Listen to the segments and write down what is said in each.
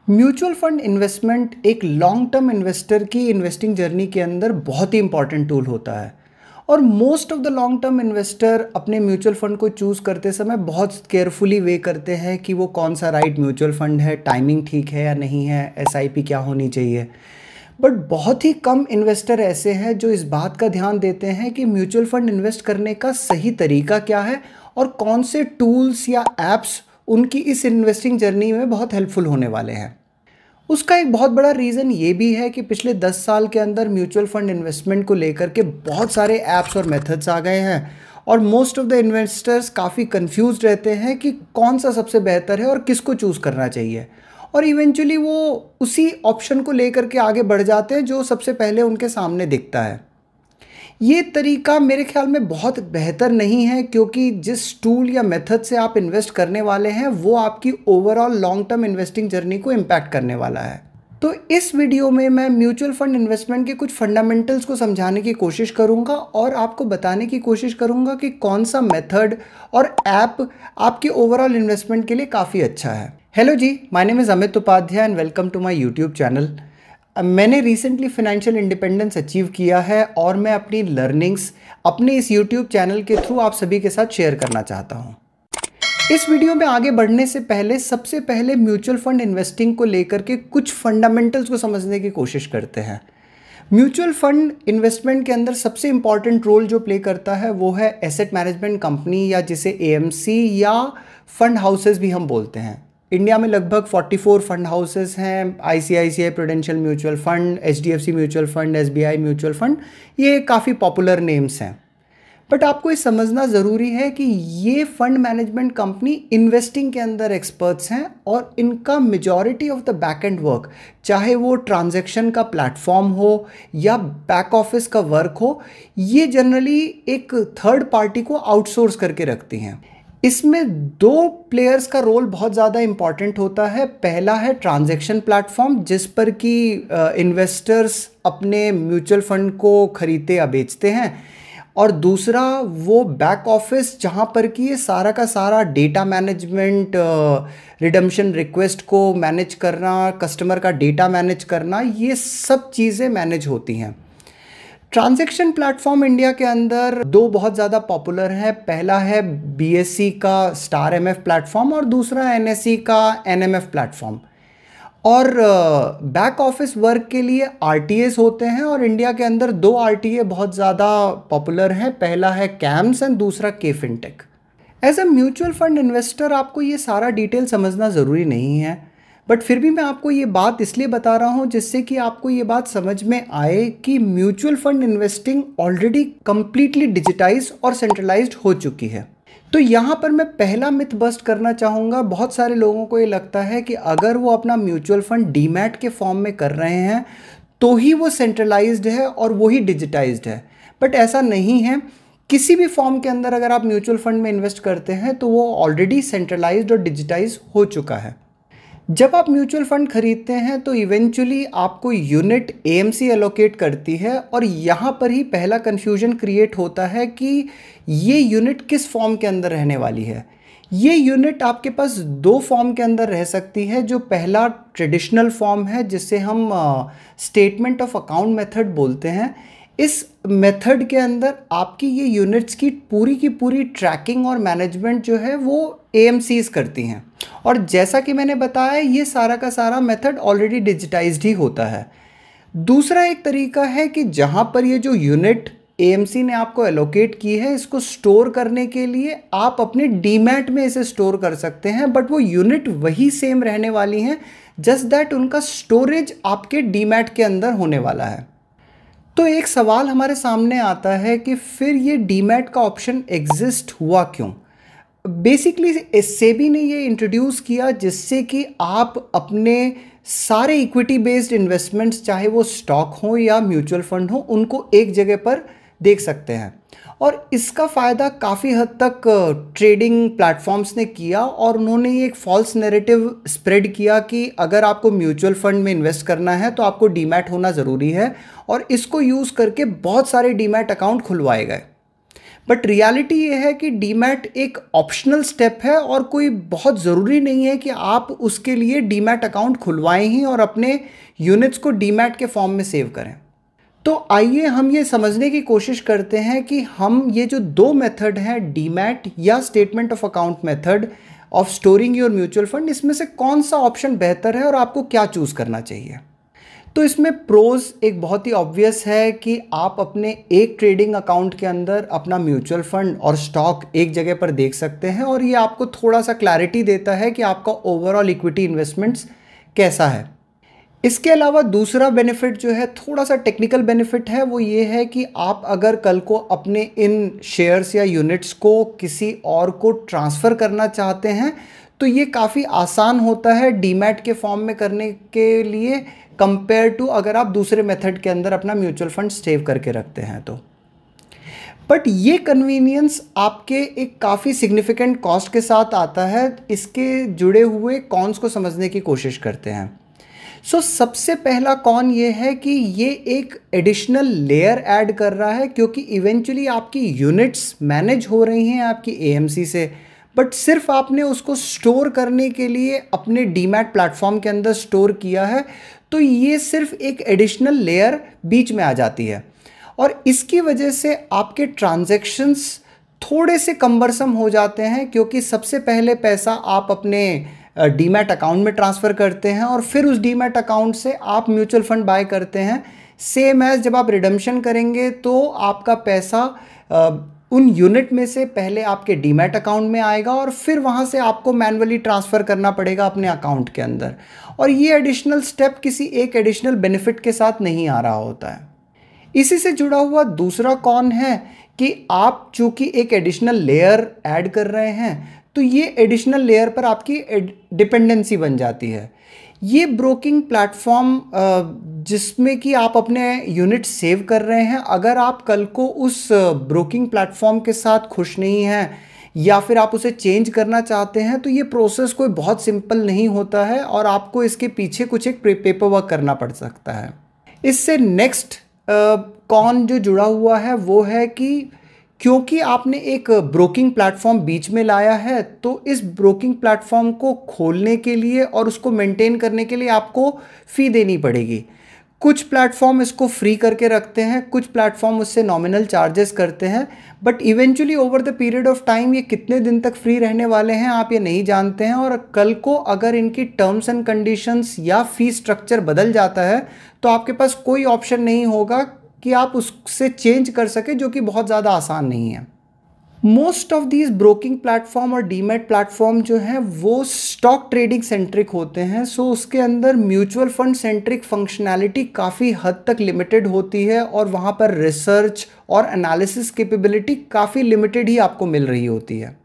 Mutual fund investment एक long term investor की investing journey के अंदर बहुत ही इंपॉर्टेंट टूल होता है। और most of the long term investor अपने म्यूचुअल फंड को चूज़ करते समय बहुत केयरफुली वे करते हैं कि वो कौन सा राइट म्यूचुअल फंड है, टाइमिंग ठीक है या नहीं है, एसआईपी क्या होनी चाहिए। बट बहुत ही कम इन्वेस्टर ऐसे हैं जो इस बात का ध्यान देते हैं कि म्यूचुअल फंड इन्वेस्ट करने का सही तरीका क्या है और कौन से टूल्स या एप्स उनकी इस इन्वेस्टिंग जर्नी में बहुत हेल्पफुल होने वाले हैं। उसका एक बहुत बड़ा रीज़न ये भी है कि पिछले 10 साल के अंदर म्यूचुअल फंड इन्वेस्टमेंट को लेकर के बहुत सारे ऐप्स और मेथड्स आ गए हैं और मोस्ट ऑफ द इन्वेस्टर्स काफ़ी कंफ्यूज रहते हैं कि कौन सा सबसे बेहतर है और किसको चूज़ करना चाहिए। और इवेंचुअली वो उसी ऑप्शन को लेकर के आगे बढ़ जाते हैं जो सबसे पहले उनके सामने दिखता है। ये तरीका मेरे ख्याल में बहुत बेहतर नहीं है, क्योंकि जिस टूल या मेथड से आप इन्वेस्ट करने वाले हैं वो आपकी overall long term investing journey को इम्पैक्ट करने वाला है। तो इस वीडियो में मैं म्यूचुअल फंड इन्वेस्टमेंट के कुछ फंडामेंटल्स को समझाने की कोशिश करूंगा और आपको बताने की कोशिश करूंगा कि कौन सा मेथड और ऐप आपके ओवरऑल इन्वेस्टमेंट के लिए काफ़ी अच्छा है। Hello ji, my name is Amit Upadhyay and welcome to my YouTube channel. मैंने रिसेंटली फाइनेंशियल इंडिपेंडेंस अचीव किया है और मैं अपनी लर्निंग्स अपने इस यूट्यूब चैनल के थ्रू आप सभी के साथ शेयर करना चाहता हूँ। इस वीडियो में आगे बढ़ने से पहले सबसे पहले म्यूचुअल फंड इन्वेस्टिंग को लेकर के कुछ फंडामेंटल्स को समझने की कोशिश करते हैं। म्यूचुअल फंड इन्वेस्टमेंट के अंदर सबसे इंपॉर्टेंट रोल जो प्ले करता है वो है एसेट मैनेजमेंट कंपनी या जिसे एएमसी या फंड हाउसेस भी हम बोलते हैं। इंडिया में लगभग 44 फंड हाउसेस हैं। ICICI prudential mutual fund, HDFC mutual fund, SBI mutual fund, ये काफ़ी पॉपुलर नेम्स हैं। बट आपको ये समझना ज़रूरी है कि ये फंड मैनेजमेंट कंपनी इन्वेस्टिंग के अंदर एक्सपर्ट्स हैं और इनका majority of the back and work, चाहे वो ट्रांजैक्शन का प्लेटफॉर्म हो या बैक ऑफिस का वर्क हो, ये जनरली एक थर्ड पार्टी को आउटसोर्स करके रखती हैं। इसमें दो प्लेयर्स का रोल बहुत ज़्यादा इम्पॉर्टेंट होता है। पहला है ट्रांजैक्शन प्लेटफॉर्म, जिस पर कि इन्वेस्टर्स अपने म्यूचुअल फंड को खरीदते या बेचते हैं, और दूसरा वो बैक ऑफिस जहाँ पर कि ये सारा का सारा डेटा मैनेजमेंट, रिडम्पशन रिक्वेस्ट को मैनेज करना, कस्टमर का डेटा मैनेज करना, ये सब चीज़ें मैनेज होती हैं। ट्रांजैक्शन प्लेटफॉर्म इंडिया के अंदर दो बहुत ज़्यादा पॉपुलर है। पहला है बीएसई का स्टार एमएफ प्लेटफॉर्म और दूसरा एनएसई का एनएमएफ प्लेटफॉर्म। और बैक ऑफिस वर्क के लिए आरटीएस होते हैं और इंडिया के अंदर दो आरटीए बहुत ज़्यादा पॉपुलर हैं। पहला है कैम्स एंड दूसरा K fintech. As a mutual fund investor आपको ये सारा डिटेल समझना ज़रूरी नहीं है, बट फिर भी मैं आपको ये बात इसलिए बता रहा हूँ जिससे कि आपको ये बात समझ में आए कि mutual fund investing already completely digitise और सेंट्रलाइज्ड हो चुकी है। तो यहाँ पर मैं पहला मिथ बस्ट करना चाहूँगा। बहुत सारे लोगों को ये लगता है कि अगर वो अपना म्यूचुअल फंड डीमैट के फॉर्म में कर रहे हैं तो ही वो सेंट्रलाइज्ड है और वो ही डिजिटाइज्ड है, बट ऐसा नहीं है। किसी भी फॉर्म के अंदर अगर आप म्यूचुअल फंड में इन्वेस्ट करते हैं तो वो ऑलरेडी सेंट्रलाइज्ड और डिजिटाइज हो चुका है। जब आप म्यूचुअल फंड खरीदते हैं तो इवेंचुअली आपको यूनिट एएमसी एलोकेट करती है और यहाँ पर ही पहला कन्फ्यूजन क्रिएट होता है कि ये यूनिट किस फॉर्म के अंदर रहने वाली है। ये यूनिट आपके पास दो फॉर्म के अंदर रह सकती है। जो पहला ट्रेडिशनल फॉर्म है जिसे हम स्टेटमेंट ऑफ अकाउंट मेथड बोलते हैं। इस मेथड के अंदर आपकी ये यूनिट्स की पूरी ट्रैकिंग और मैनेजमेंट जो है वो एएमसीज करती हैं, और जैसा कि मैंने बताया ये सारा का सारा मेथड ऑलरेडी डिजिटाइज्ड ही होता है। दूसरा एक तरीका है कि जहाँ पर ये जो यूनिट एएमसी ने आपको एलोकेट की है, इसको स्टोर करने के लिए आप अपने डीमैट में इसे स्टोर कर सकते हैं, बट वो यूनिट वही सेम रहने वाली हैं, जस्ट दैट उनका स्टोरेज आपके डीमैट के अंदर होने वाला है। तो एक सवाल हमारे सामने आता है कि फिर ये डीमैट का ऑप्शन एग्जिस्ट हुआ क्यों। बेसिकली सेबी ने ये इंट्रोड्यूस किया जिससे कि आप अपने सारे इक्विटी बेस्ड इन्वेस्टमेंट्स, चाहे वो स्टॉक हो या म्यूचुअल फंड हो, उनको एक जगह पर देख सकते हैं। और इसका फ़ायदा काफ़ी हद तक ट्रेडिंग प्लेटफॉर्म्स ने किया और उन्होंने ये एक फॉल्स नैरेटिव स्प्रेड किया कि अगर आपको म्यूचुअल फंड में इन्वेस्ट करना है तो आपको डीमैट होना ज़रूरी है, और इसको यूज़ करके बहुत सारे डीमैट अकाउंट खुलवाए गए। बट रियलिटी ये है कि डीमैट एक ऑप्शनल स्टेप है और कोई बहुत ज़रूरी नहीं है कि आप उसके लिए डीमैट अकाउंट खुलवाएं ही और अपने यूनिट्स को डीमैट के फॉर्म में सेव करें। तो आइए हम ये समझने की कोशिश करते हैं कि हम ये जो दो मेथड हैं, डीमैट या statement of account method of storing your mutual fund, इसमें से कौन सा ऑप्शन बेहतर है और आपको क्या चूज़ करना चाहिए। तो इसमें प्रोज एक बहुत ही ऑब्वियस है कि आप अपने एक ट्रेडिंग अकाउंट के अंदर अपना म्यूचुअल फंड और स्टॉक एक जगह पर देख सकते हैं और ये आपको थोड़ा सा क्लैरिटी देता है कि आपका ओवरऑल इक्विटी इन्वेस्टमेंट्स कैसा है। इसके अलावा दूसरा बेनिफिट जो है, थोड़ा सा टेक्निकल बेनिफिट है, वो ये है कि आप अगर कल को अपने इन शेयर्स या यूनिट्स को किसी और को ट्रांसफ़र करना चाहते हैं तो ये काफ़ी आसान होता है डीमैट के फॉर्म में करने के लिए कंपेयर टू अगर आप दूसरे मेथड के अंदर अपना म्यूचुअल फंड सेव करके रखते हैं तो। बट ये कन्वीनियंस आपके एक काफ़ी सिग्निफिकेंट कॉस्ट के साथ आता है। इसके जुड़े हुए कॉन्स को समझने की कोशिश करते हैं। सबसे पहला कॉन ये है कि ये एक एडिशनल लेयर ऐड कर रहा है, क्योंकि इवेंचुअली आपकी यूनिट्स मैनेज हो रही हैं आपकी एएमसी से, बट सिर्फ आपने उसको स्टोर करने के लिए अपने डीमैट प्लेटफॉर्म के अंदर स्टोर किया है, तो ये सिर्फ एक एडिशनल लेयर बीच में आ जाती है और इसकी वजह से आपके ट्रांजैक्शंस थोड़े से कम्बरसम हो जाते हैं, क्योंकि सबसे पहले पैसा आप अपने डीमैट अकाउंट में ट्रांसफ़र करते हैं और फिर उस डीमैट अकाउंट से आप म्यूचुअल फंड बाय करते हैं। सेम एज जब आप रिडम्पशन करेंगे तो आपका पैसा उन यूनिट में से पहले आपके डीमैट अकाउंट में आएगा और फिर वहाँ से आपको मैन्युअली ट्रांसफ़र करना पड़ेगा अपने अकाउंट के अंदर, और ये एडिशनल स्टेप किसी एक एडिशनल बेनिफिट के साथ नहीं आ रहा होता है। इसी से जुड़ा हुआ दूसरा कॉन है कि आप चूँकि एक एडिशनल लेयर ऐड कर रहे हैं तो ये एडिशनल लेयर पर आपकी डिपेंडेंसी बन जाती है। ये ब्रोकिंग प्लेटफॉर्म जिसमें कि आप अपने यूनिट सेव कर रहे हैं, अगर आप कल को उस ब्रोकिंग प्लेटफॉर्म के साथ खुश नहीं हैं या फिर आप उसे चेंज करना चाहते हैं तो ये प्रोसेस कोई बहुत सिंपल नहीं होता है और आपको इसके पीछे कुछ एक पेपर वर्क करना पड़ सकता है। इससे नेक्स्ट कॉन जो जुड़ा हुआ है वो है कि क्योंकि आपने एक ब्रोकिंग प्लेटफॉर्म बीच में लाया है तो इस ब्रोकिंग प्लेटफॉर्म को खोलने के लिए और उसको मेंटेन करने के लिए आपको फ़ी देनी पड़ेगी। कुछ प्लेटफॉर्म इसको फ्री करके रखते हैं, कुछ प्लेटफॉर्म उससे नॉमिनल चार्जेस करते हैं, but eventually over the period of time ये कितने दिन तक फ्री रहने वाले हैं आप ये नहीं जानते हैं, और कल को अगर इनकी टर्म्स एंड कंडीशंस या फी स्ट्रक्चर बदल जाता है तो आपके पास कोई ऑप्शन नहीं होगा कि आप उससे चेंज कर सके, जो कि बहुत ज़्यादा आसान नहीं है। Most of these broking platform और डीमैट प्लेटफॉर्म जो हैं वो स्टॉक ट्रेडिंग सेंट्रिक होते हैं, सो उसके अंदर म्यूचुअल फंड सेंट्रिक फंक्शनैलिटी काफ़ी हद तक लिमिटेड होती है और वहाँ पर रिसर्च और एनालिसिस कैपेबिलिटी काफ़ी लिमिटेड ही आपको मिल रही होती है।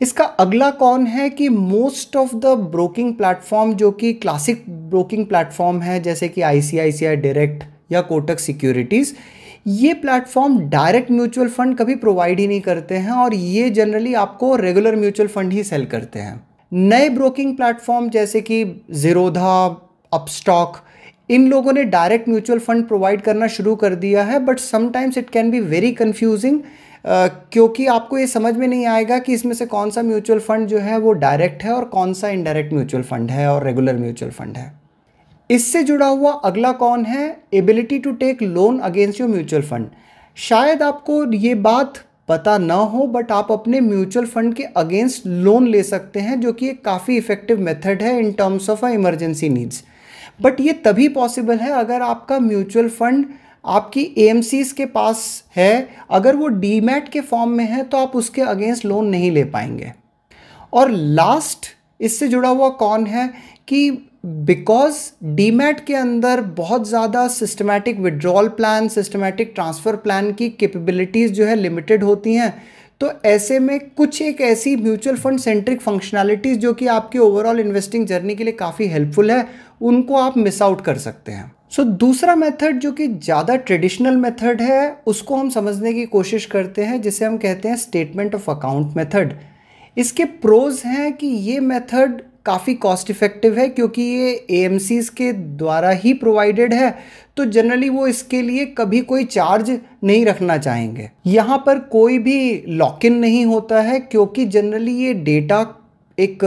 इसका अगला कॉन है कि most of the broking platform जो कि क्लासिक ब्रोकिंग प्लेटफॉर्म है जैसे कि आईसीआईसीआई डायरेक्ट या कोटक सिक्योरिटीज़, ये प्लेटफॉर्म डायरेक्ट म्यूचुअल फंड कभी प्रोवाइड ही नहीं करते हैं और ये जनरली आपको रेगुलर म्यूचुअल फंड ही सेल करते हैं। नए ब्रोकिंग प्लेटफॉर्म जैसे कि ज़ीरोधा, अपस्टॉक, इन लोगों ने डायरेक्ट म्यूचुअल फंड प्रोवाइड करना शुरू कर दिया है, but sometimes it can be very confusing क्योंकि आपको ये समझ में नहीं आएगा कि इसमें से कौन सा म्यूचुअल फंड जो है वो डायरेक्ट है और कौन सा इनडायरेक्ट म्यूचुअल फंड है और रेगुलर म्यूचुअल फंड है। इससे जुड़ा हुआ अगला कौन है ability to take loan against your mutual fund. शायद आपको ये बात पता ना हो, बट आप अपने म्यूचुअल फंड के अगेंस्ट लोन ले सकते हैं, जो कि एक काफ़ी इफेक्टिव मेथड है in terms of emergency needs. But ये तभी पॉसिबल है अगर आपका म्यूचुअल फंड आपकी एएमसीज के पास है। अगर वो डीमैट के फॉर्म में है तो आप उसके अगेंस्ट लोन नहीं ले पाएंगे। और लास्ट इससे जुड़ा हुआ कौन है कि बिकॉज डीमैट के अंदर बहुत ज़्यादा systematic withdrawal plan, systematic transfer plan की कैपेबिलिटीज़ जो है लिमिटेड होती हैं, तो ऐसे में कुछ एक ऐसी म्यूचुअल फंड सेंट्रिक फंक्शनैलिटीज़ जो कि आपकी ओवरऑल इन्वेस्टिंग जर्नी के लिए काफ़ी हेल्पफुल है, उनको आप मिस आउट कर सकते हैं। दूसरा मेथड जो कि ज़्यादा ट्रेडिशनल मेथड है उसको हम समझने की कोशिश करते हैं, जिसे हम कहते हैं स्टेटमेंट ऑफ अकाउंट मेथड। इसके प्रोज हैं कि ये मेथड काफ़ी कॉस्ट इफ़ेक्टिव है क्योंकि ये एएमसीज़ के द्वारा ही प्रोवाइडेड है, तो जनरली वो इसके लिए कभी कोई चार्ज नहीं रखना चाहेंगे। यहाँ पर कोई भी लॉक इन नहीं होता है क्योंकि जनरली ये डेटा एक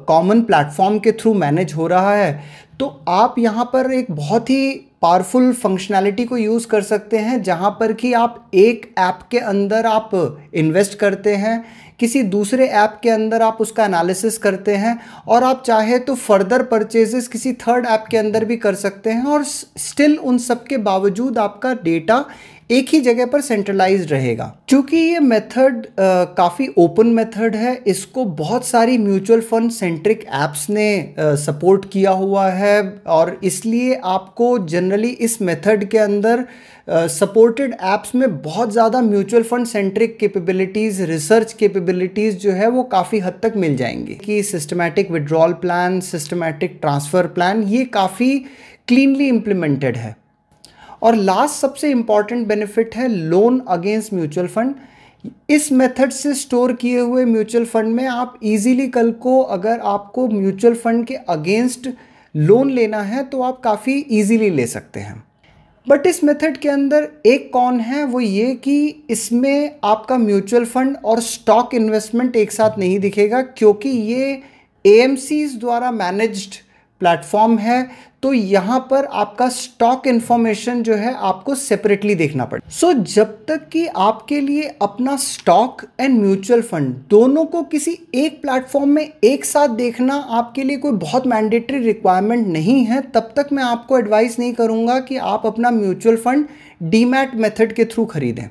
कॉमन प्लेटफॉर्म के थ्रू मैनेज हो रहा है, तो आप यहाँ पर एक बहुत ही पावरफुल फंक्शनैलिटी को यूज़ कर सकते हैं जहाँ पर कि आप एक ऐप के अंदर आप इन्वेस्ट करते हैं, किसी दूसरे ऐप के अंदर आप उसका एनालिसिस करते हैं और आप चाहे तो फर्दर परचेजेस किसी थर्ड ऐप के अंदर भी कर सकते हैं और स्टिल उन सब के बावजूद आपका डेटा एक ही जगह पर सेंट्रलाइज्ड रहेगा। क्योंकि ये मेथड काफ़ी ओपन मेथड है, इसको बहुत सारी म्यूचुअल फंड सेंट्रिक ऐप्स ने सपोर्ट किया हुआ है और इसलिए आपको जनरली इस मेथड के अंदर सपोर्टेड ऐप्स में बहुत ज़्यादा mutual fund centric capabilities, research capabilities जो है वो काफ़ी हद तक मिल जाएंगी कि systematic withdrawal plan, systematic transfer plan ये काफ़ी क्लीनली इम्प्लीमेंटेड है। और लास्ट सबसे इम्पॉर्टेंट बेनिफिट है लोन अगेंस्ट म्यूचुअल फंड। इस मेथड से स्टोर किए हुए म्यूचुअल फंड में आप इजीली कल को अगर आपको म्यूचुअल फंड के अगेंस्ट लोन लेना है तो आप काफ़ी इजीली ले सकते हैं। बट इस मेथड के अंदर एक कॉन है, वो ये कि इसमें आपका म्यूचुअल फंड और स्टॉक इन्वेस्टमेंट एक साथ नहीं दिखेगा क्योंकि ये एएमसीज़ द्वारा मैनेज्ड प्लेटफॉर्म है, तो यहाँ पर आपका स्टॉक इन्फॉर्मेशन जो है आपको सेपरेटली देखना पड़े। सो जब तक कि आपके लिए अपना स्टॉक एंड म्यूचुअल फंड दोनों को किसी एक प्लेटफॉर्म में एक साथ देखना आपके लिए कोई बहुत मैंडेटरी रिक्वायरमेंट नहीं है, तब तक मैं आपको एडवाइस नहीं करूँगा कि आप अपना म्यूचुअल फंड डीमैट मेथड के थ्रू खरीदें।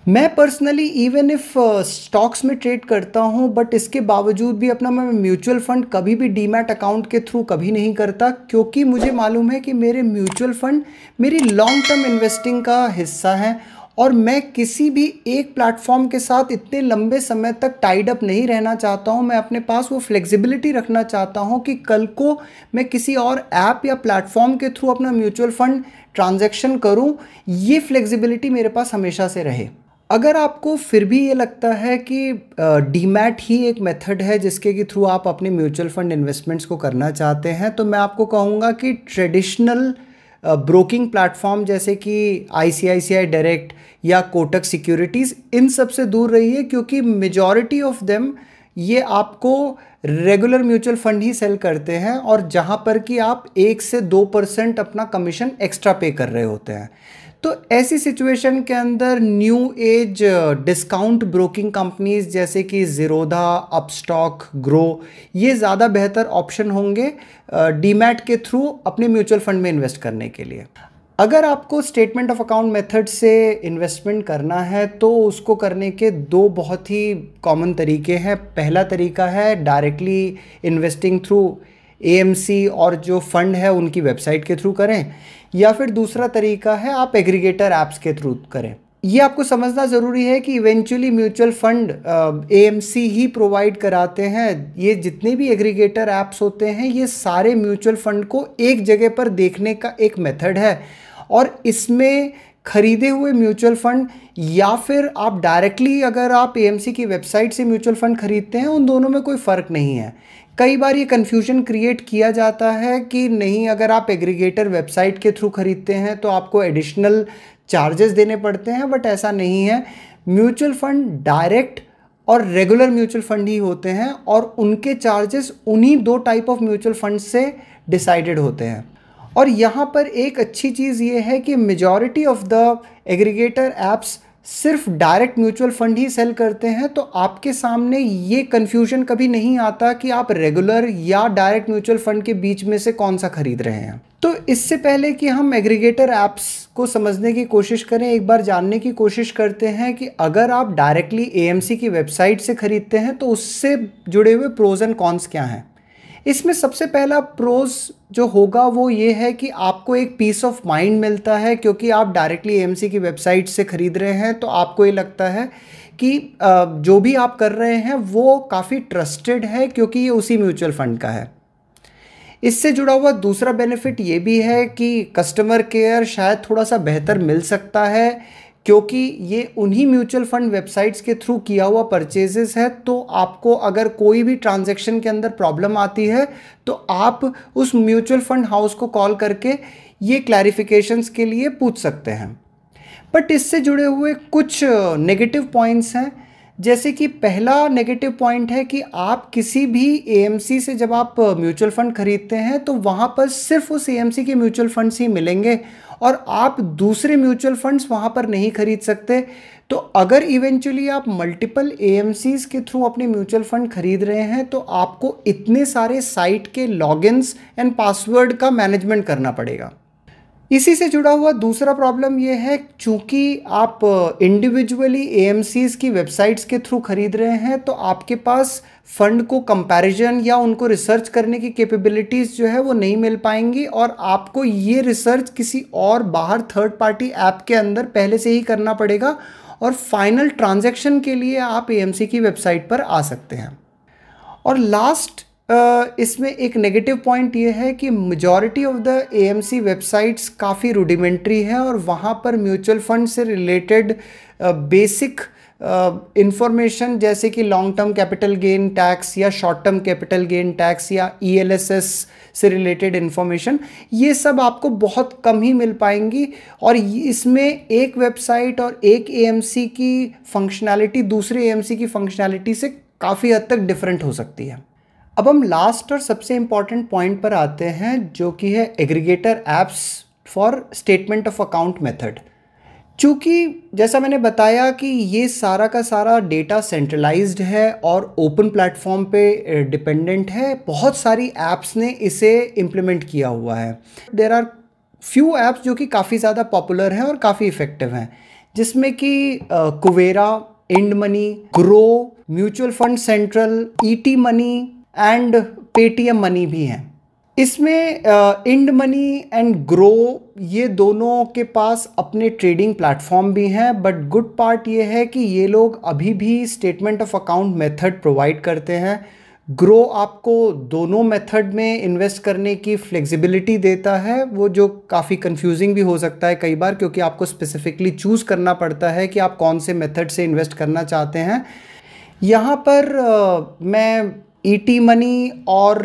मैं पर्सनली इवन इफ स्टॉक्स में ट्रेड करता हूं, बट इसके बावजूद भी अपना मैं म्यूचुअल फंड कभी भी डीमैट अकाउंट के थ्रू कभी नहीं करता क्योंकि मुझे मालूम है कि मेरे म्यूचुअल फंड मेरी लॉन्ग टर्म इन्वेस्टिंग का हिस्सा है और मैं किसी भी एक प्लेटफॉर्म के साथ इतने लंबे समय तक टाइड अप नहीं रहना चाहता हूं। मैं अपने पास वो फ्लेक्सिबिलिटी रखना चाहता हूं कि कल को मैं किसी और ऐप या प्लेटफॉर्म के थ्रू अपना म्यूचुअल फंड ट्रांजैक्शन करूं, ये फ्लेक्सिबिलिटी मेरे पास हमेशा से रहे। अगर आपको फिर भी ये लगता है कि डीमैट ही एक मेथड है जिसके के थ्रू आप अपने म्यूचुअल फंड इन्वेस्टमेंट्स को करना चाहते हैं, तो मैं आपको कहूँगा कि ट्रेडिशनल ब्रोकिंग प्लेटफॉर्म जैसे कि आईसीआईसीआई डायरेक्ट या कोटक सिक्योरिटीज़, इन सब से दूर रहिए क्योंकि मेजॉरिटी ऑफ देम ये आपको रेगुलर म्यूचुअल फंड ही सेल करते हैं और जहाँ पर कि आप 1 से 2% अपना कमीशन एक्स्ट्रा पे कर रहे होते हैं। तो ऐसी सिचुएशन के अंदर new age discount broking companies जैसे कि ज़ीरोधा, अपस्टॉक, ग्रो, ये ज़्यादा बेहतर ऑप्शन होंगे डीमैट के थ्रू अपने म्यूचुअल फंड में इन्वेस्ट करने के लिए। अगर आपको स्टेटमेंट ऑफ अकाउंट मेथड से इन्वेस्टमेंट करना है तो उसको करने के दो बहुत ही कॉमन तरीके हैं। पहला तरीका है डायरेक्टली इन्वेस्टिंग थ्रू एएमसी और जो फंड है उनकी वेबसाइट के थ्रू करें, या फिर दूसरा तरीका है आप एग्रीगेटर ऐप्स के थ्रू करें। ये आपको समझना ज़रूरी है कि इवेंचुअली म्यूचुअल फंड एएमसी ही प्रोवाइड कराते हैं। ये जितने भी एग्रीगेटर ऐप्स होते हैं ये सारे म्यूचुअल फंड को एक जगह पर देखने का एक मेथड है और इसमें खरीदे हुए म्यूचुअल फंड या फिर आप डायरेक्टली अगर आप एएमसी की वेबसाइट से म्यूचुअल फंड खरीदते हैं, उन दोनों में कोई फ़र्क नहीं है। कई बार ये कन्फ्यूजन क्रिएट किया जाता है कि नहीं, अगर आप एग्रीगेटर वेबसाइट के थ्रू खरीदते हैं तो आपको एडिशनल चार्जेस देने पड़ते हैं, बट ऐसा नहीं है। म्यूचुअल फंड डायरेक्ट और रेगुलर म्यूचुअल फंड ही होते हैं और उनके चार्जेस उन्हीं दो टाइप ऑफ म्यूचुअल फंड से डिसाइडेड होते हैं। और यहाँ पर एक अच्छी चीज़ ये है कि majority of the aggregator apps सिर्फ डायरेक्ट म्यूचुअल फंड ही सेल करते हैं, तो आपके सामने ये कन्फ्यूजन कभी नहीं आता कि आप रेगुलर या डायरेक्ट म्यूचुअल फंड के बीच में से कौन सा खरीद रहे हैं। तो इससे पहले कि हम एग्रीगेटर ऐप्स को समझने की कोशिश करें, एक बार जानने की कोशिश करते हैं कि अगर आप डायरेक्टली एएमसी की वेबसाइट से खरीदते हैं तो उससे जुड़े हुए प्रोज एंड कॉन्स क्या हैं। इसमें सबसे पहला प्रोज जो होगा वो ये है कि आपको एक पीस ऑफ माइंड मिलता है, क्योंकि आप डायरेक्टली एएमसी की वेबसाइट से ख़रीद रहे हैं तो आपको ये लगता है कि जो भी आप कर रहे हैं वो काफ़ी ट्रस्टेड है क्योंकि ये उसी म्यूचुअल फंड का है। इससे जुड़ा हुआ दूसरा बेनिफिट ये भी है कि कस्टमर केयर शायद थोड़ा सा बेहतर मिल सकता है क्योंकि ये उन्हीं म्यूचुअल फंड वेबसाइट्स के थ्रू किया हुआ परचेजेस है। तो आपको अगर कोई भी ट्रांजैक्शन के अंदर प्रॉब्लम आती है तो आप उस म्यूचुअल फंड हाउस को कॉल करके ये क्लैरिफिकेशंस के लिए पूछ सकते हैं। बट इससे जुड़े हुए कुछ नेगेटिव पॉइंट्स हैं, जैसे कि पहला नेगेटिव पॉइंट है कि आप किसी भी एएमसी से जब आप म्यूचुअल फंड खरीदते हैं तो वहाँ पर सिर्फ उस एएमसी के म्यूचुअल फंड्स ही मिलेंगे और आप दूसरे म्यूचुअल फंड्स वहाँ पर नहीं खरीद सकते। तो अगर इवेंचुअली आप मल्टीपल एएमसीज के थ्रू अपने म्यूचुअल फंड खरीद रहे हैं तो आपको इतने सारे साइट के लॉगिन्स एंड पासवर्ड का मैनेजमेंट करना पड़ेगा। इसी से जुड़ा हुआ दूसरा प्रॉब्लम ये है, चूंकि आप इंडिविजुअली एएमसीज की वेबसाइट्स के थ्रू खरीद रहे हैं तो आपके पास फंड को कंपैरिजन या उनको रिसर्च करने की कैपेबिलिटीज़ जो है वो नहीं मिल पाएंगी और आपको ये रिसर्च किसी और बाहर थर्ड पार्टी ऐप के अंदर पहले से ही करना पड़ेगा और फाइनल ट्रांजैक्शन के लिए आप एएमसी की वेबसाइट पर आ सकते हैं। और लास्ट इसमें एक नेगेटिव पॉइंट ये है कि majority of the AMC websites काफ़ी रूडिमेंट्री है और वहाँ पर म्यूचुअल फंड से रिलेटेड बेसिक इंफॉर्मेशन जैसे कि long term capital gain tax या short term capital gain tax या ईएलएसएस से रिलेटेड इन्फॉर्मेशन, ये सब आपको बहुत कम ही मिल पाएंगी और इसमें एक वेबसाइट और एक एएमसी की फंक्शनैलिटी दूसरे एएमसी की फंक्शनैलिटी से काफ़ी हद तक डिफरेंट हो सकती है। अब हम लास्ट और सबसे इम्पॉर्टेंट पॉइंट पर आते हैं जो कि है aggregator apps for statement of account method. चूँकि जैसा मैंने बताया कि ये सारा का सारा डेटा सेंट्रलाइज्ड है और ओपन प्लेटफॉर्म पे डिपेंडेंट है, बहुत सारी ऐप्स ने इसे इम्प्लीमेंट किया हुआ है। देयर आर फ्यू ऐप्स जो कि काफ़ी ज़्यादा पॉपुलर हैं और काफ़ी इफ़ेक्टिव हैं, जिसमें कि Kuvera, IND money, Groww, mutual fund central, ET money and Paytm money भी हैं। इसमें इंड मनी एंड ग्रो ये दोनों के पास अपने ट्रेडिंग प्लेटफॉर्म भी हैं, बट गुड पार्ट ये है कि ये लोग अभी भी statement of account method provide करते हैं। ग्रो आपको दोनों मेथड में इन्वेस्ट करने की फ्लेक्सिबिलिटी देता है, वो जो काफ़ी कंफ्यूजिंग भी हो सकता है कई बार, क्योंकि आपको स्पेसिफिकली चूज़ करना पड़ता है कि आप कौन से मेथड से इन्वेस्ट करना चाहते हैं। यहाँ पर मैं ईटी मनी और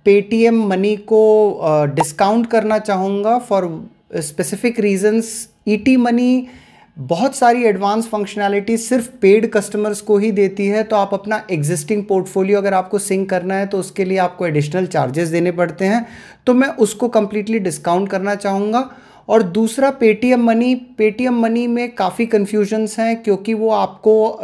पेटीएम मनी को डिस्काउंट करना चाहूँगा for specific reasons. ET money बहुत सारी एडवांस फंक्शनैलिटी सिर्फ पेड कस्टमर्स को ही देती है, तो आप अपना एग्जिस्टिंग पोर्टफोलियो अगर आपको सिंक करना है तो उसके लिए आपको एडिशनल चार्जेस देने पड़ते हैं, तो मैं उसको कम्प्लीटली डिस्काउंट करना चाहूँगा। और दूसरा पेटीएम मनी में काफ़ी कन्फ्यूजन्स हैं, क्योंकि वो आपको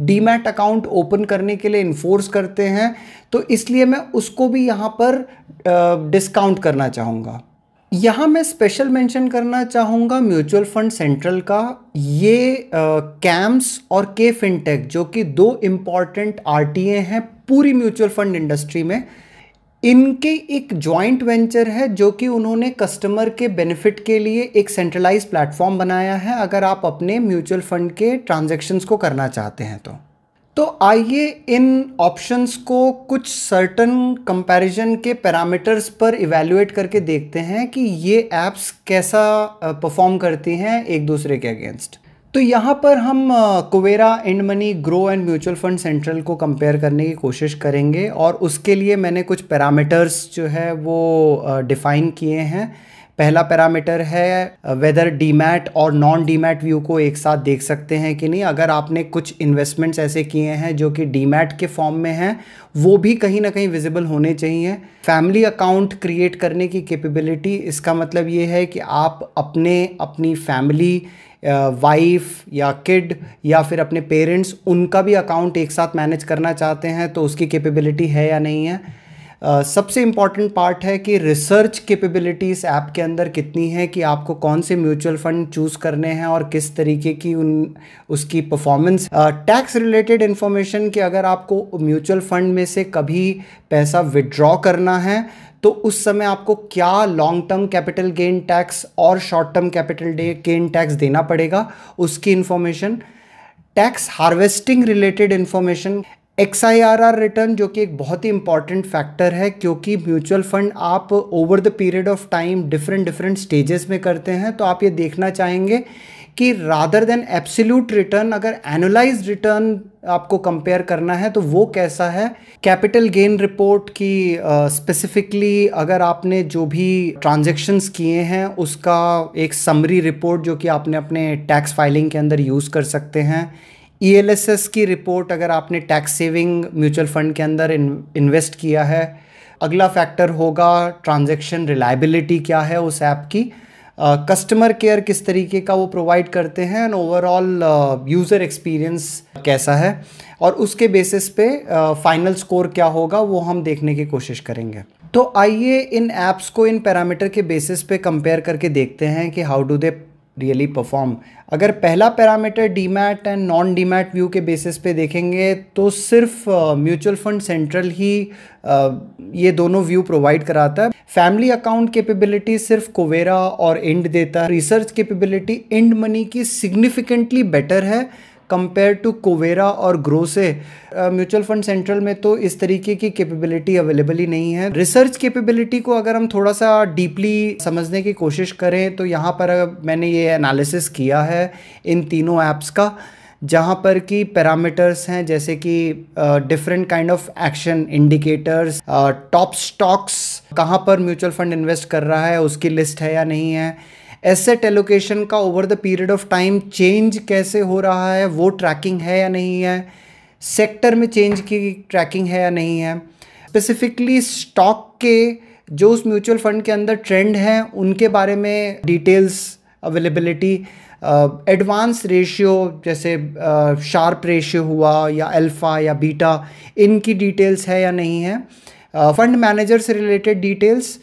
डीमैट अकाउंट ओपन करने के लिए इन्फोर्स करते हैं, तो इसलिए मैं उसको भी यहाँ पर डिस्काउंट करना चाहूँगा। यहाँ मैं स्पेशल मेंशन करना चाहूँगा म्यूचुअल फंड सेंट्रल का। ये कैम्स और के फिनटेक जो कि दो इम्पॉर्टेंट आरटीए हैं पूरी म्यूचुअल फंड इंडस्ट्री में, इनके एक जॉइंट वेंचर है जो कि उन्होंने कस्टमर के बेनिफिट के लिए एक सेंट्रलाइज प्लेटफॉर्म बनाया है अगर आप अपने म्यूचुअल फंड के ट्रांजैक्शंस को करना चाहते हैं तो आइए इन ऑप्शंस को कुछ सर्टन कंपैरिजन के पैरामीटर्स पर इवैल्यूएट करके देखते हैं कि ये ऐप्स कैसा परफॉर्म करती हैं एक दूसरे के अगेंस्ट। तो यहाँ पर हम Kuvera, IND money, Groww and mutual fund central को कंपेयर करने की कोशिश करेंगे और उसके लिए मैंने कुछ पैरामीटर्स जो है वो डिफ़ाइन किए हैं। पहला पैरामीटर है वेदर डीमैट और नॉन डीमैट व्यू को एक साथ देख सकते हैं कि नहीं। अगर आपने कुछ इन्वेस्टमेंट्स ऐसे किए हैं जो कि डीमैट के फॉर्म में हैं, वो भी कहीं ना कहीं विजिबल होने चाहिए। फैमिली अकाउंट क्रिएट करने की कैपेबिलिटी, इसका मतलब ये है कि आप अपनी फैमिली, वाइफ या किड या फिर अपने पेरेंट्स, उनका भी अकाउंट एक साथ मैनेज करना चाहते हैं तो उसकी कैपेबिलिटी है या नहीं है। सबसे इम्पॉर्टेंट पार्ट है कि रिसर्च कैपेबिलिटी इस ऐप के अंदर कितनी है कि आपको कौन से म्यूचुअल फंड चूज़ करने हैं और किस तरीके की उसकी परफॉर्मेंस। टैक्स रिलेटेड इन्फॉर्मेशन कि अगर आपको म्यूचुअल फंड में से कभी पैसा विड्रॉ करना है तो उस समय आपको क्या long term capital gain tax और short term capital gain tax देना पड़ेगा, उसकी information. Tax harvesting related information. XIRR return जो कि एक बहुत ही इंपॉर्टेंट फैक्टर है, क्योंकि म्यूचुअल फंड आप over the period of time different stages में करते हैं, तो आप ये देखना चाहेंगे कि रादर देन एब्सोल्यूट रिटर्न, अगर एनुअलाइज्ड रिटर्न आपको कंपेयर करना है तो वो कैसा है। कैपिटल गेन रिपोर्ट की स्पेसिफिकली अगर आपने जो भी ट्रांजैक्शंस किए हैं उसका एक समरी रिपोर्ट जो कि आपने अपने टैक्स फाइलिंग के अंदर यूज़ कर सकते हैं। ELSS की रिपोर्ट अगर आपने टैक्स सेविंग म्यूचुअल फंड के अंदर इन्वेस्ट किया है। अगला फैक्टर होगा ट्रांजैक्शन रिलायबिलिटी क्या है उस ऐप की, कस्टमर केयर किस तरीके का वो प्रोवाइड करते हैं, एंड ओवरऑल यूज़र एक्सपीरियंस कैसा है, और उसके बेसिस पे फाइनल स्कोर क्या होगा वो हम देखने की कोशिश करेंगे। तो आइए इन ऐप्स को इन पैरामीटर के बेसिस पे कंपेयर करके देखते हैं कि how do they really perform. अगर पहला parameter demat and non demat view के बेसिस पे देखेंगे तो सिर्फ म्यूचुअल फंड सेंट्रल ही ये दोनों व्यू प्रोवाइड कराता है। फैमिली अकाउंट कैपेबिलिटी सिर्फ कोवेरा और इंड देता है। रिसर्च कैपेबिलिटी इंड मनी की सिग्निफिकेंटली बेटर है कंपेयर टू कोवेरा और ग्रो से। म्यूचुअल फंड सेंट्रल में तो इस तरीके की कैपेबिलिटी अवेलेबल ही नहीं है। रिसर्च कैपेबिलिटी को अगर हम थोड़ा सा डीपली समझने की कोशिश करें तो यहाँ पर मैंने ये एनालिसिस किया है इन तीनों ऐप्स का, जहाँ पर कि पैरामीटर्स हैं जैसे कि different kind of action indicators, top stocks कहाँ पर म्यूचुअल फंड इन्वेस्ट कर रहा है उसकी लिस्ट है या नहीं है, एसेट एलोकेशन का over the period of time change कैसे हो रहा है वो ट्रैकिंग है या नहीं है, सेक्टर में चेंज की ट्रैकिंग है या नहीं है, स्पेसिफिकली स्टॉक के जो उस म्यूचुअल फंड के अंदर ट्रेंड हैं उनके बारे में डिटेल्स अवेलेबिलिटी, एडवांस रेशियो जैसे शार्प रेशियो हुआ या अल्फ़ा या बीटा, इनकी डिटेल्स है या नहीं है, फंड मैनेजर से रिलेटेड डिटेल्स,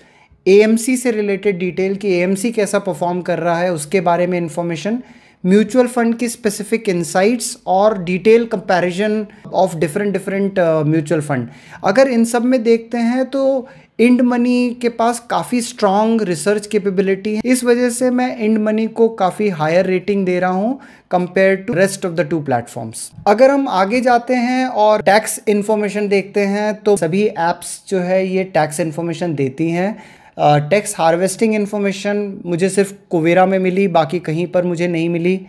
AMC से रिलेटेड डिटेल कि AMC कैसा परफॉर्म कर रहा है उसके बारे में इंफॉर्मेशन, म्यूचुअल फंड की स्पेसिफिक इंसाइट्स और detail comparison of different mutual fund. अगर इन सब में देखते हैं तो इंड मनी के पास काफ़ी स्ट्रॉन्ग रिसर्च कैपेबिलिटी है, इस वजह से मैं इंड मनी को काफ़ी हायर रेटिंग दे रहा हूँ compare to rest of the 2 platforms. अगर हम आगे जाते हैं और टैक्स इन्फॉर्मेशन देखते हैं तो सभी एप्स जो है ये टैक्स इन्फॉर्मेशन देती हैं। टैक्स हार्वेस्टिंग इन्फॉर्मेशन मुझे सिर्फ कोवेरा में मिली, बाकी कहीं पर मुझे नहीं मिली।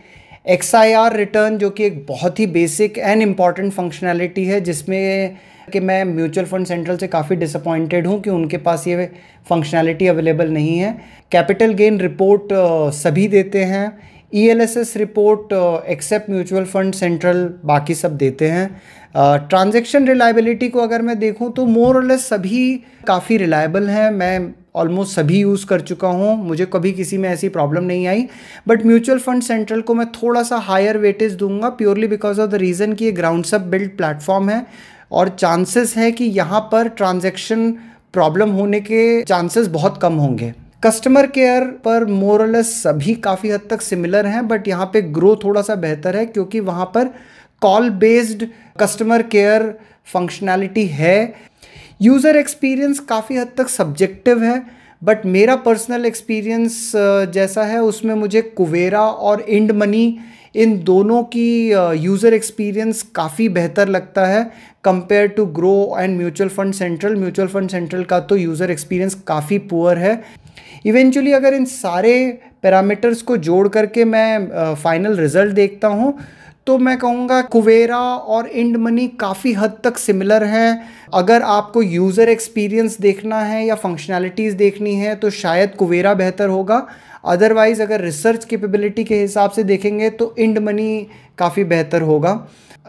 XIR रिटर्न जो कि एक बहुत ही बेसिक एंड इम्पॉर्टेंट फंक्शनैलिटी है जिसमें कि मैं म्यूचुअल फंड सेंट्रल से काफ़ी डिसअपॉइंटेड हूँ कि उनके पास ये फंक्शनैलिटी अवेलेबल नहीं है। कैपिटल गेन रिपोर्ट सभी देते हैं। ELSS report except mutual fund central बाकी सब देते हैं। ट्रांजैक्शन रिलायबिलिटी को अगर मैं देखूं तो मोर और लेस सभी काफ़ी रिलायबल हैं, मैं ऑलमोस्ट सभी यूज़ कर चुका हूं, मुझे कभी किसी में ऐसी प्रॉब्लम नहीं आई। बट म्यूचुअल फंड सेंट्रल को मैं थोड़ा सा हायर वेटेज दूंगा purely because of the reason कि ये ग्राउंड सब बिल्ड प्लेटफॉर्म है और चांसेस है कि यहाँ पर ट्रांजैक्शन प्रॉब्लम होने के चांसेस बहुत कम होंगे। कस्टमर केयर पर मोर और लेस सभी काफ़ी हद तक सिमिलर हैं, बट यहाँ पे ग्रो थोड़ा सा बेहतर है क्योंकि वहाँ पर call based customer care functionality है। यूज़र एक्सपीरियंस काफ़ी हद तक सब्जेक्टिव है, बट मेरा पर्सनल एक्सपीरियंस जैसा है उसमें मुझे कुवेरा और इंड मनी इन दोनों की यूज़र एक्सपीरियंस काफ़ी बेहतर लगता है compare to Groww and mutual fund central. Mutual fund central का तो यूज़र एक्सपीरियंस काफ़ी पुअर है। इवेंचुअली अगर इन सारे पैरामीटर्स को जोड़ करके मैं फाइनल रिजल्ट देखता हूँ तो मैं कहूँगा कुवेरा और इंड मनी काफ़ी हद तक सिमिलर हैं। अगर आपको यूज़र एक्सपीरियंस देखना है या फंक्शनैलिटीज़ देखनी है तो शायद कुवेरा बेहतर होगा, अदरवाइज़ अगर रिसर्च कैपेबिलिटी के हिसाब से देखेंगे तो इंड मनी काफ़ी बेहतर होगा।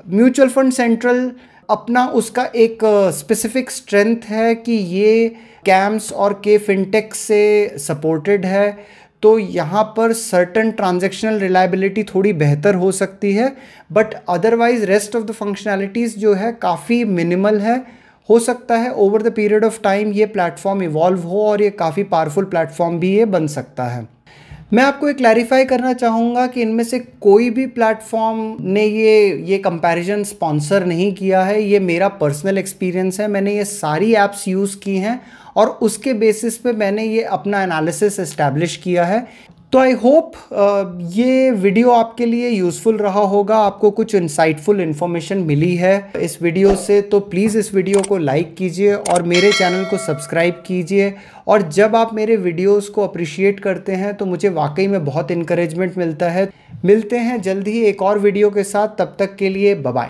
म्यूचुअल फंड सेंट्रल अपना उसका एक स्पेसिफिक स्ट्रेंथ है कि ये कैम्स और के फिनटेक से सपोर्टेड है, तो यहाँ पर सर्टन ट्रांजैक्शनल रिलायबिलिटी थोड़ी बेहतर हो सकती है, but otherwise rest of the functionalities जो है काफ़ी मिनिमल है। हो सकता है over the period of time ये प्लेटफॉर्म इवॉल्व हो और ये काफ़ी पावरफुल प्लेटफॉर्म भी ये बन सकता है। मैं आपको एक क्लैरिफाई करना चाहूँगा कि इनमें से कोई भी प्लेटफॉर्म ने ये कंपैरिजन स्पॉन्सर नहीं किया है, ये मेरा पर्सनल एक्सपीरियंस है। मैंने ये सारी ऐप्स यूज़ की हैं और उसके बेसिस पे मैंने ये अपना एनालिसिस इस्टेब्लिश किया है। तो आई होप ये वीडियो आपके लिए यूज़फुल रहा होगा, आपको कुछ इंसाइटफुल इन्फॉर्मेशन मिली है इस वीडियो से। तो प्लीज़ इस वीडियो को लाइक कीजिए और मेरे चैनल को सब्सक्राइब कीजिए। और जब आप मेरे वीडियोस को अप्रिशिएट करते हैं तो मुझे वाकई में बहुत इनकरेजमेंट मिलता है। मिलते हैं जल्द ही एक और वीडियो के साथ, तब तक के लिए बाय बाय।